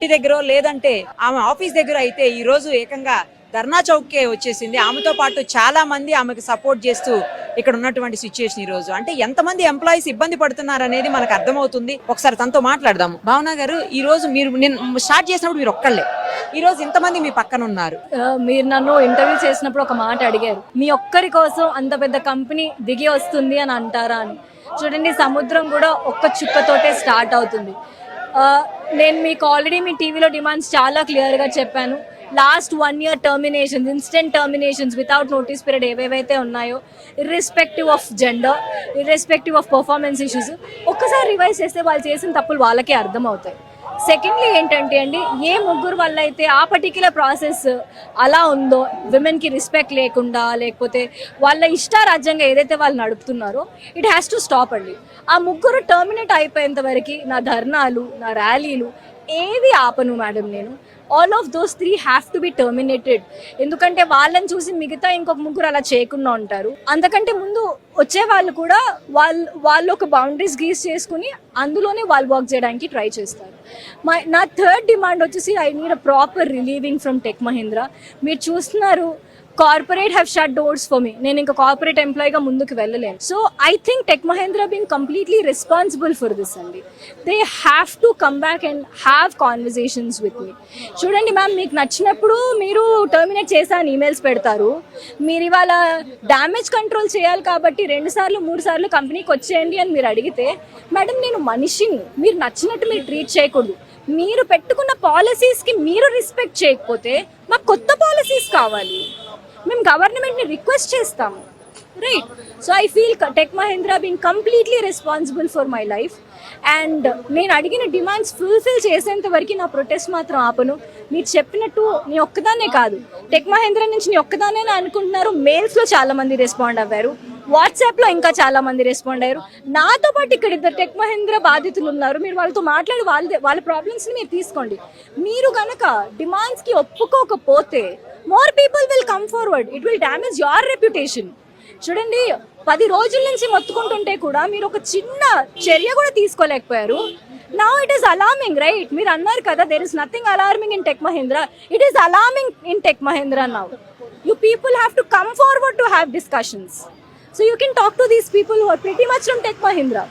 ఇంటి దగ్గర లేదంటే ఆమె ఆఫీస్ దగ్గర అయితే ఈ రోజు ఏకంగా ధర్నా చౌక్కే వచ్చేసింది. ఆమెతో పాటు చాలా మంది ఆమెకు సపోర్ట్ చేస్తూ ఇక్కడ ఉన్నటువంటి సిచ్యుయేషన్ ఈ రోజు. అంటే ఎంతమంది ఎంప్లాయీస్ ఇబ్బంది పడుతున్నారు అనేది మనకు అర్థమవుతుంది. ఒకసారి తనతో మాట్లాడదాము. భావన గారు, ఈ రోజు మీరు నేను స్టార్ట్ చేసినప్పుడు మీరు ఒక్కళ్ళే, ఈ రోజు ఇంతమంది మీ పక్కన ఉన్నారు. మీరు నన్ను ఇంటర్వ్యూ చేసినప్పుడు ఒక మాట అడిగారు, మీ ఒక్కరి కోసం అంత పెద్ద కంపెనీ దిగి వస్తుంది అని అంటారా అని. చూడండి, సముద్రం కూడా ఒక్క చుక్కతోటే స్టార్ట్ అవుతుంది. నేను మీకు ఆల్రెడీ మీ టీవీలో డిమాండ్స్ చాలా క్లియర్గా చెప్పాను. Last 1 year terminations, instant terminations without notice period ఏవేవైతే ఉన్నాయో, irrespective of gender, irrespective of performance issues, ఒక్కసారి రివైజ్ చేస్తే వాళ్ళు చేసిన తప్పులు వాళ్ళకే అర్థమవుతాయి. సెకండ్లీ ఏంటంటే అండి, ఏ ముగ్గురు వల్ల అయితే ఆ పర్టిక్యులర్ ప్రాసెస్ అలా ఉందో, విమెన్కి రెస్పెక్ట్ లేకుండా, లేకపోతే వాళ్ళ ఇష్టారాజ్యంగా ఏదైతే వాళ్ళు నడుపుతున్నారో, ఇట్ హ్యాస్ టు స్టాప్ అండి. ఆ ముగ్గురు టర్మినేట్ అయిపోయేంత వరకు నా ధర్నాలు, నా ర్యాలీలు ఏవి ఆపను మేడం నేను. All of those 3 have to be terminated. ఎందుకంటే వాళ్ళని చూసి మిగతా ఇంకొక ముగ్గురు అలా చేయకుండా ఉంటారు. అంతకంటే ముందు వచ్చే వాళ్ళు కూడా వాళ్ళు ఒక బౌండరీస్ గీస్ చేసుకుని అందులోనే వాళ్ళు వర్క్ చేయడానికి ట్రై చేస్తారు. నా థర్డ్ డిమాండ్ వచ్చేసి, I need a proper relieving from Tech Mahindra. మీరు చూస్తున్నారు, corporate have shut doors for me. నేను ఇంకా కార్పొరేట్ ఎంప్లాయీగా ముందుకు వెళ్ళలేను. So I think Tech Mahindra being completely responsible for this అండి. They have to come back and have conversations with me. చూడండి ma'am, మీకు నచ్చినప్పుడు మీరు టర్మినేట్ చేశాను ఈమెయిల్స్ పెడతారు. మీరు ఇవాళ డ్యామేజ్ కంట్రోల్ చేయాలి కాబట్టి 2 సార్లు 3 సార్లు కంపెనీకి వచ్చేయండి అని మీరు అడిగితే, మేడం నేను మనిషిని, మీరు నచ్చినట్టు మీరు ట్రీట్ చేయకూడదు. మీరు పెట్టుకున్న పాలసీస్కి మీరు రెస్పెక్ట్ చేయకపోతే మాకు కొత్త పాలసీస్ కావాలి. మేము గవర్నమెంట్ని రిక్వెస్ట్ చేస్తాము, right? So I feel tech Mahindra being completely responsible for my life. And నేను అడిగిన డిమాండ్స్ ఫుల్ఫిల్ చేసేంత వరకు నా ప్రొటెస్ట్ మాత్రం ఆపను. మీరు చెప్పినట్టు నీ ఒక్కదాన్నే కాదు, టెక్ మహీంద్రా నుంచి నీ ఒక్కదానే అనుకుంటున్నారు. మెయిల్స్లో చాలా మంది రెస్పాండ్ అవ్వారు, వాట్సాప్లో ఇంకా చాలా మంది రెస్పాండ్ అయ్యారు. నాతో పాటు ఇక్కడ 2 టెక్ మహీంద్రా బాధితులు ఉన్నారు. మీరు వాళ్ళతో మాట్లాడి వాళ్ళ ప్రాబ్లమ్స్ని మీరు తీసుకోండి. మీరు కనుక డిమాండ్స్కి ఒప్పుకోకపోతే more people will come forward. It will damage your reputation. చూడండి, 10 రోజుల నుంచి మొత్తుకుంటుంటే కూడా మీరు ఒక చిన్న చర్య కూడా తీసుకోలేకపోయారు. Now it is alarming, right? మీరు అన్నారు కదా, there is nothing alarming in Tech Mahindra. It is alarming in Tech Mahindra now. You people have to come forward to have discussions. So you can talk to these people who are pretty much from Tech Mahindra.